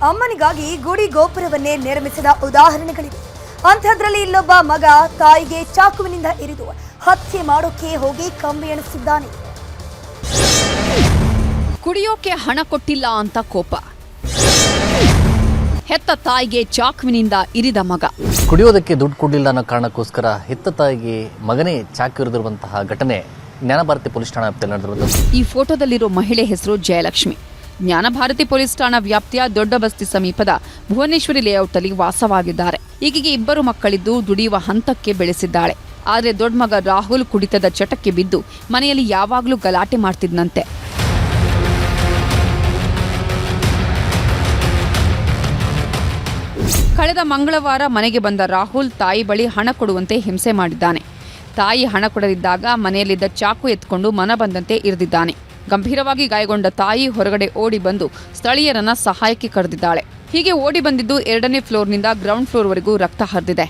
ಅಮ್ಮನಿಗಾಗಿ ಗುಡಿ ಗೋಪುರವನ್ನೇ ನಿರ್ಮಿಸಿದ ಉದಾಹರಣೆಗಳಿವೆ. ಅಂಥದ್ರಲ್ಲಿ ಇಲ್ಲೊಬ್ಬ ಮಗ ತಾಯಿಗೆ ಚಾಕುವಿನಿಂದ ಇರಿದು ಹತ್ಯೆ ಮಾಡೋಕೆ ಹೋಗಿ ಕಂಬಿ ಎಣಿಸಿದ್ದಾನೆ. ಕುಡಿಯೋಕೆ ಹಣ ಕೊಟ್ಟಿಲ್ಲ ಅಂತ ಕೋಪ, ಹೆತ್ತ ತಾಯಿಗೆ ಚಾಕುವಿನಿಂದ ಇರಿದ ಮಗ. ಕುಡಿಯೋದಕ್ಕೆ ದುಡ್ಡು ಕೊಡಲಿಲ್ಲ ಅನ್ನೋ ಕಾರಣಕ್ಕೋಸ್ಕರ ಹೆತ್ತ ತಾಯಿಗೆ ಮಗನೇ ಚಾಕು ಇರಿದಿರುವಂತಹ ಘಟನೆ ಜ್ಞಾನಭಾರತಿ ಪೊಲೀಸ್ ಠಾಣಾ ವ್ಯಾಪ್ತಿಯಲ್ಲಿ ನಡೆದಿರುವುದು. ಈ ಫೋಟೋದಲ್ಲಿರೋ ಮಹಿಳೆ ಹೆಸರು ಜಯಲಕ್ಷ್ಮಿ. ಜ್ಞಾನಭಾರತಿ ಪೊಲೀಸ್ ಠಾಣಾ ವ್ಯಾಪ್ತಿಯ ದೊಡ್ಡ ಬಸ್ತಿ ಸಮೀಪದ ಭುವನೇಶ್ವರಿ ಲೇಔಟ್ ಅಲ್ಲಿ ವಾಸವಾಗಿದ್ದಾರೆ. ಈಕೆಗೆ 2 ಮಕ್ಕಳಿದ್ದು ದುಡಿಯುವ ಹಂತಕ್ಕೆ ಬೆಳೆಸಿದ್ದಾಳೆ. ಆದರೆ ದೊಡ್ಡ ಮಗ ರಾಹುಲ್ ಕುಡಿತದ ಚಟಕ್ಕೆ ಬಿದ್ದು ಮನೆಯಲ್ಲಿ ಯಾವಾಗಲೂ ಗಲಾಟೆ ಮಾಡ್ತಿದ್ನಂತೆ. ಕಳೆದ ಮಂಗಳವಾರ ಮನೆಗೆ ಬಂದ ರಾಹುಲ್ ತಾಯಿ ಬಳಿ ಹಣ ಕೊಡುವಂತೆ ಹಿಂಸೆ ಮಾಡಿದ್ದಾನೆ. ತಾಯಿ ಹಣ ಕೊಡದಿದ್ದಾಗ ಮನೆಯಲ್ಲಿದ್ದ ಚಾಕು ಎತ್ಕೊಂಡು ಮನ ಬಂದಂತೆ ಇರಿದಿದ್ದಾನೆ. ಗಂಭೀರವಾಗಿ ಗಾಯಗೊಂಡ ತಾಯಿ ಹೊರಗಡೆ ಓಡಿ ಬಂದು ಸ್ಥಳೀಯರನ್ನ ಸಹಾಯಕ್ಕೆ ಕರೆದಿದ್ದಾಳೆ. ಹೀಗೆ ಓಡಿ ಬಂದಿದ್ದು 2ನೇ ಫ್ಲೋರ್ನಿಂದ ಗ್ರೌಂಡ್ ಫ್ಲೋರ್ವರೆಗೂ ರಕ್ತ ಹರಿದಿದೆ.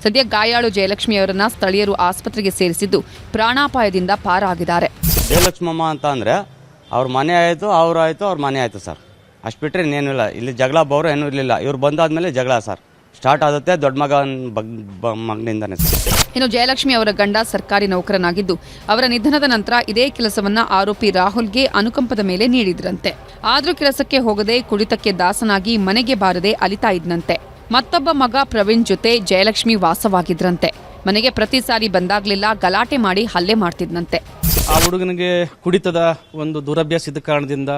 ಸದ್ಯ ಗಾಯಾಳು ಜಯಲಕ್ಷ್ಮಿಯವರನ್ನ ಸ್ಥಳೀಯರು ಆಸ್ಪತ್ರೆಗೆ ಸೇರಿಸಿದ್ದು ಪ್ರಾಣಾಪಾಯದಿಂದ ಪಾರಾಗಿದ್ದಾರೆ. ಜಯಲಕ್ಷ್ಮಮ್ಮ ಅಂತ ಅಂದರೆ ಅವ್ರ ಮನೆ ಆಯಿತು, ಅವ್ರ ಮನೆ ಆಯಿತು ಸರ್. ಅಷ್ಟು ಬಿಟ್ಟರೆ ಇನ್ನೇನು ಇಲ್ಲ. ಇಲ್ಲಿ ಜಗಳ ಬೋರು ಏನೂ ಇರಲಿಲ್ಲ. ಇವ್ರು ಬಂದಾದ್ಮೇಲೆ ಜಗಳ ಸರ್ ಸ್ಟಾರ್ಟ್ ಆಗುತ್ತೆ. ದೊಡ್ಡ ಮಗನಿಂದನೇ ಸರ್. ಇನ್ನು ಜಯಲಕ್ಷ್ಮಿ ಅವರ ಗಂಡ ಸರ್ಕಾರಿ ನೌಕರನಾಗಿದ್ದು ಅವರ ನಿಧನದ ನಂತರ ಇದೇ ಕೆಲಸವನ್ನ ಆರೋಪಿ ರಾಹುಲ್ಗೆ ಅನುಕಂಪದ ಮೇಲೆ ನೀಡಿದ್ರಂತೆ. ಆದ್ರೂ ಕೆಲಸಕ್ಕೆ ಹೋಗದೆ ಕುಡಿತಕ್ಕೆ ದಾಸನಾಗಿ ಮನೆಗೆ ಬಾರದೆ ಅಲಿತಾ ಇದ್ನಂತೆ. ಮತ್ತೊಬ್ಬ ಮಗ ಪ್ರವೀಣ್ ಜೊತೆ ಜಯಲಕ್ಷ್ಮಿ ವಾಸವಾಗಿದ್ರಂತೆ. ಮನೆಗೆ ಪ್ರತಿ ಸಾರಿ ಬಂದಾಗ್ಲೆಲ್ಲ ಗಲಾಟೆ ಮಾಡಿ ಹಲ್ಲೆ ಮಾಡ್ತಿದ್ನಂತೆ. ಆ ಹುಡುಗನಿಗೆ ಕುಡಿತದ ಒಂದು ದುರಭ್ಯಾಸ ಇದ್ದ ಕಾರಣದಿಂದ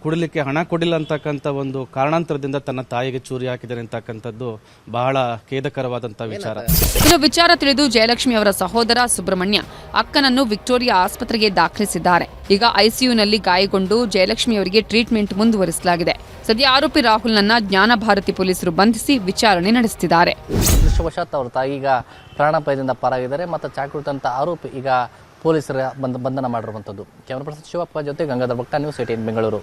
ಕುಡಿಲಿಕ್ಕೆ ಹಣ ಕೊಡಿಲ್ಲ ಅಂತಕ್ಕಂಥ ಒಂದು ಕಾರಣಾಂತರದಿಂದ ತನ್ನ ತಾಯಿಗೆ ಚೂರಿ ಹಾಕಿದ್ದಾರೆ ಅಂತಕ್ಕಂಥದ್ದು ಬಹಳ ಖೇದಕರವಾದಂಥ ವಿಚಾರ. ಇನ್ನು ವಿಚಾರ ತಿಳಿದು ಜಯಲಕ್ಷ್ಮಿ ಅವರ ಸಹೋದರ ಸುಬ್ರಹ್ಮಣ್ಯ ಅಕ್ಕನನ್ನು ವಿಕ್ಟೋರಿಯಾ ಆಸ್ಪತ್ರೆಗೆ ದಾಖಲಿಸಿದ್ದಾರೆ. ಈಗ ಐಸಿಯುನಲ್ಲಿ ಗಾಯಗೊಂಡು ಜಯಲಕ್ಷ್ಮಿ ಅವರಿಗೆ ಟ್ರೀಟ್ಮೆಂಟ್ ಮುಂದುವರಿಸಲಾಗಿದೆ. ಸದ್ಯ ಆರೋಪಿ ರಾಹುಲ್ನನ್ನ ಜ್ಞಾನಭಾರತಿ ಪೊಲೀಸರು ಬಂಧಿಸಿ ವಿಚಾರಣೆ ನಡೆಸುತ್ತಿದ್ದಾರೆ. ಅದೃಷ್ಟವಶಾತ್ ಅವರ ತಾಯಿ ಈಗ ಪ್ರಾಣಾಪಾಯದಿಂದ ಪಾರಾಗಿದ್ದಾರೆ. ಮತ್ತು ಚಾಕುರಿತಂತ ಆರೋಪಿ ಈಗ ಪೊಲೀಸರ ಬಂಧನ ಮಾಡಿರುವಂಥದ್ದು. ಕ್ಯಾಮರಾ ಪರ್ಸನ್ ಶಿವಪ್ಪ ಜೊತೆ ಗಂಗಾಧರ್ ಭಕ್ತ, ನ್ಯೂಸ್ 18 ಬೆಂಗಳೂರು.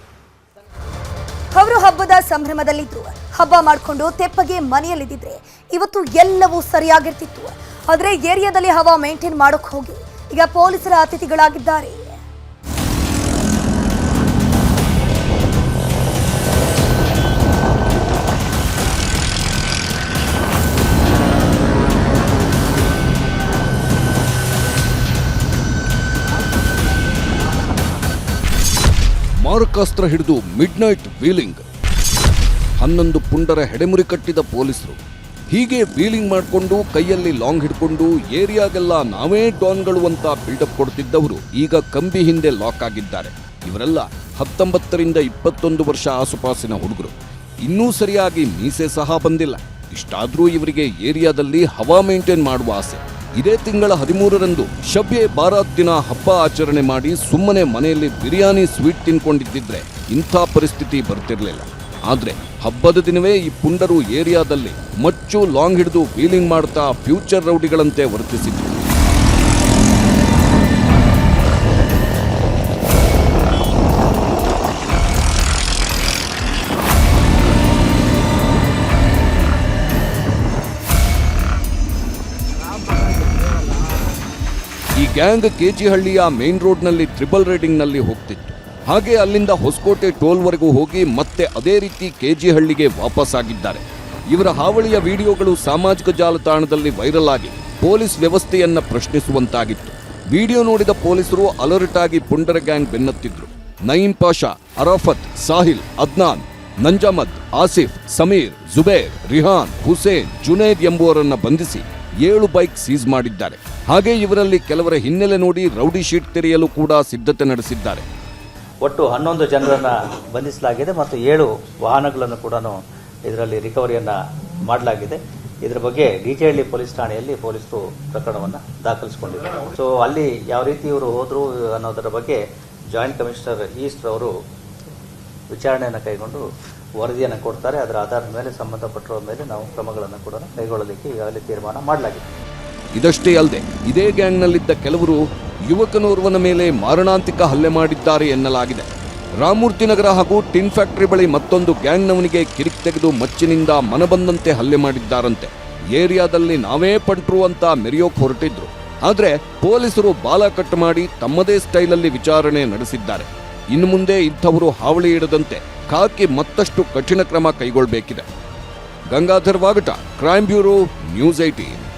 ಅವರು ಹಬ್ಬದ ಸಂಭ್ರಮದಲ್ಲಿದ್ರು. ಹಬ್ಬ ಮಾಡಿಕೊಂಡು ತೆಪ್ಪಗೆ ಮನೆಯಲ್ಲಿದ್ದಿದ್ರೆ ಇವತ್ತು ಎಲ್ಲವೂ ಸರಿಯಾಗಿರ್ತಿತ್ತು. ಆದರೆ ಏರಿಯಾದಲ್ಲಿ ಹವಾ ಮೇಂಟೈನ್ ಮಾಡೋಕೆ ಹೋಗಿ ಈಗ ಪೊಲೀಸರ ಅತಿಥಿಗಳಾಗಿದ್ದಾರೆ. ಮಾರಕಾಸ್ತ್ರ ಹಿಡಿದು ಮಿಡ್ ನೈಟ್ ವೀಲಿಂಗ್. 11 ಪುಂಡರ ಹೆಡೆಮುರಿ ಕಟ್ಟಿದ ಪೊಲೀಸರು ಹೀಗೆ ವೀಲಿಂಗ್ ಮಾಡಿಕೊಂಡು ಕೈಯಲ್ಲಿ ಲಾಂಗ್ ಹಿಡ್ಕೊಂಡು ಏರಿಯಾಗೆಲ್ಲ ನಾವೇ ಡಾನ್ಗಳು ಅಂತ ಬಿಲ್ಡಪ್ ಕೊಡ್ತಿದ್ದವರು ಈಗ ಕಂಬಿ ಹಿಂದೆ ಲಾಕ್ ಆಗಿದ್ದಾರೆ. ಇವರೆಲ್ಲ 19ರಿಂದ 21 ವರ್ಷ ಆಸುಪಾಸಿನ ಹುಡುಗರು. ಇನ್ನೂ ಸರಿಯಾಗಿ ಮೀಸೆ ಸಹ ಬಂದಿಲ್ಲ. ಇಷ್ಟಾದ್ರೂ ಇವರಿಗೆ ಏರಿಯಾದಲ್ಲಿ ಹವಾ ಮೇಂಟೈನ್ ಮಾಡುವ ಆಸೆ. ಇದೇ ತಿಂಗಳ 13ರಂದು ಶಬ್ಯೆ ಬಾರಾತ್ ದಿನ ಹಬ್ಬ ಆಚರಣೆ ಮಾಡಿ ಸುಮ್ಮನೆ ಮನೆಯಲ್ಲಿ ಬಿರಿಯಾನಿ ಸ್ವೀಟ್ ತಿನ್ಕೊಂಡಿದ್ದಿದ್ರೆ ಇಂಥ ಪರಿಸ್ಥಿತಿ ಬರ್ತಿರ್ಲಿಲ್ಲ. ಆದ್ರೆ ಹಬ್ಬದ ದಿನವೇ ಈ ಪುಂಡರು ಏರಿಯಾದಲ್ಲಿ ಮಚ್ಚು ಲಾಂಗ್ ಹಿಡಿದು ವೀಲಿಂಗ್ ಮಾಡ್ತಾ ಫ್ಯೂಚರ್ ರೌಡಿಗಳಂತೆ ವರ್ತಿಸಿದ್ರು. ಈ ಗ್ಯಾಂಗ್ ಕೆಜಿಹಳ್ಳಿಯ ಮೇನ್ ರೋಡ್ನಲ್ಲಿ ಟ್ರಿಬಲ್ ರೈಡಿಂಗ್ನಲ್ಲಿ ಹೋಗ್ತಿತ್ತು. ಹಾಗೆ ಅಲ್ಲಿಂದ ಹೊಸಕೋಟೆ ಟೋಲ್ವರೆಗೂ ಹೋಗಿ ಮತ್ತೆ ಅದೇ ರೀತಿ ಕೆಜಿಹಳ್ಳಿಗೆ ವಾಪಸ್ ಆಗಿದ್ದಾರೆ. ಇವರ ಹಾವಳಿಯ ವಿಡಿಯೋಗಳು ಸಾಮಾಜಿಕ ಜಾಲತಾಣದಲ್ಲಿ ವೈರಲ್ ಆಗಿ ಪೊಲೀಸ್ ವ್ಯವಸ್ಥೆಯನ್ನ ಪ್ರಶ್ನಿಸುವಂತಾಗಿತ್ತು. ವಿಡಿಯೋ ನೋಡಿದ ಪೊಲೀಸರು ಅಲರ್ಟ್ ಆಗಿ ಪುಂಡರ ಗ್ಯಾಂಗ್ ಬೆನ್ನತ್ತಿದ್ರು. ನಯೀಂ ಪಾಷಾ, ಅರಾಫತ್, ಸಾಹಿಲ್, ಅದ್ನಾನ್, ನಂಜಾಮದ್, ಆಸಿಫ್, ಸಮೀರ್, ಜುಬೇರ್, ರಿಹಾನ್, ಹುಸೇನ್, ಜುನೇದ್ ಎಂಬುವರನ್ನ ಬಂಧಿಸಿ 7 ಬೈಕ್ ಸೀಸ್ ಮಾಡಿದ್ದಾರೆ. ಹಾಗೆ ಇವರಲ್ಲಿ ಕೆಲವರ ಹಿನ್ನೆಲೆ ನೋಡಿ ರೌಡಿ ಶೀಟ್ ತೆರೆಯಲು ಕೂಡ ಸಿದ್ಧತೆ ನಡೆಸಿದ್ದಾರೆ. ಒಟ್ಟು 11 ಜನರನ್ನು ಬಂಧಿಸಲಾಗಿದೆ ಮತ್ತು 7 ವಾಹನಗಳನ್ನು ಕೂಡ ಇದರಲ್ಲಿ ರಿಕವರಿಯನ್ನು ಮಾಡಲಾಗಿದೆ. ಇದರ ಬಗ್ಗೆ ಡಿಜೆಹಳ್ಳಿ ಪೊಲೀಸ್ ಠಾಣೆಯಲ್ಲಿ ಪೊಲೀಸರು ಪ್ರಕರಣವನ್ನು ದಾಖಲಿಸಿಕೊಂಡಿದ್ದಾರೆ. ಸೊ ಅಲ್ಲಿ ಯಾವ ರೀತಿ ಇವರು ಹೋದರು ಅನ್ನೋದರ ಬಗ್ಗೆ ಜಾಯಿಂಟ್ ಕಮಿಷನರ್ ಈಸ್ಟ್ ಅವರು ವಿಚಾರಣೆಯನ್ನು ಕೈಗೊಂಡು ವರದಿಯನ್ನು ಕೊಡ್ತಾರೆ. ಅದರ ಆಧಾರದ ಮೇಲೆ ಸಂಬಂಧಪಟ್ಟರ ಮೇಲೆ ನಾವು ಕ್ರಮಗಳನ್ನು ಕೂಡ ಕೈಗೊಳ್ಳಲಿಕ್ಕೆ ಈಗಾಗಲೇ ತೀರ್ಮಾನ ಮಾಡಲಾಗಿದೆ. ಇದಷ್ಟೇ ಅಲ್ಲದೆ ಇದೇ ಗ್ಯಾಂಗ್ನಲ್ಲಿದ್ದ ಕೆಲವರು ಯುವಕನೋರ್ವನ ಮೇಲೆ ಮಾರಣಾಂತಿಕ ಹಲ್ಲೆ ಮಾಡಿದ್ದಾರೆ ಎನ್ನಲಾಗಿದೆ. ರಾಮಮೂರ್ತಿ ನಗರ ಹಾಗೂ ಟಿನ್ ಫ್ಯಾಕ್ಟರಿ ಬಳಿ ಮತ್ತೊಂದು ಗ್ಯಾಂಗ್ನವನಿಗೆ ಕಿರಿಕ್ ತೆಗೆದು ಮಚ್ಚಿನಿಂದ ಮನಬಂದಂತೆ ಹಲ್ಲೆ ಮಾಡಿದ್ದಾರಂತೆ. ಏರಿಯಾದಲ್ಲಿ ನಾವೇ ಪಂಟ್ರು ಅಂತ ಮೆರೆಯೋಕ್ ಹೊರಟಿದ್ರು. ಆದ್ರೆ ಪೊಲೀಸರು ಬಾಲ ಕಟ್ ಮಾಡಿ ತಮ್ಮದೇ ಸ್ಟೈಲಲ್ಲಿ ವಿಚಾರಣೆ ನಡೆಸಿದ್ದಾರೆ. ಇನ್ನು ಮುಂದೆ ಇಂಥವರು ಹಾವಳಿ ಇಡದಂತೆ ಖಾಕಿ ಮತ್ತಷ್ಟು ಕಠಿಣ ಕ್ರಮ ಕೈಗೊಳ್ಳಬೇಕಿದೆ. Gangadhar ವಾಗಟ, crime bureau, news 18.